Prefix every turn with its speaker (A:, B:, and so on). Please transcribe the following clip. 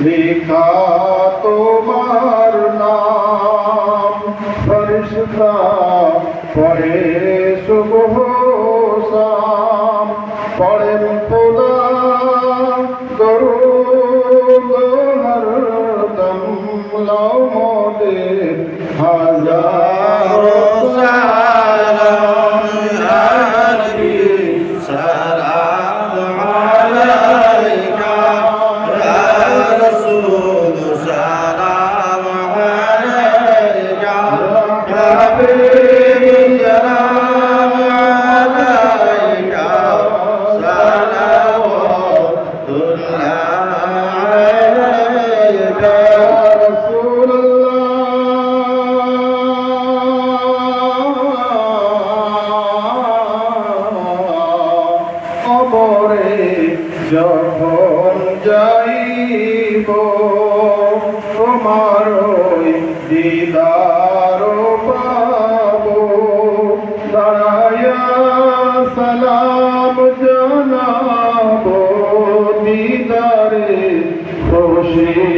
A: लिखा तुम्हार नाम फरिश्ता पढ़े सुबह शाम पढ़े खुदा दरूद हरदम लाओ मोदे हजारों सलाम या नबी सलाम अलैका या रसूल सलाम अलैका या हबीब सलाम अलैका सलावतुल्लाह अलैका या रसूल কবরে যখন যাইব তোমার দিদার পাব দাঁড়ায়া সালাম জানাবো দিদারে খুশি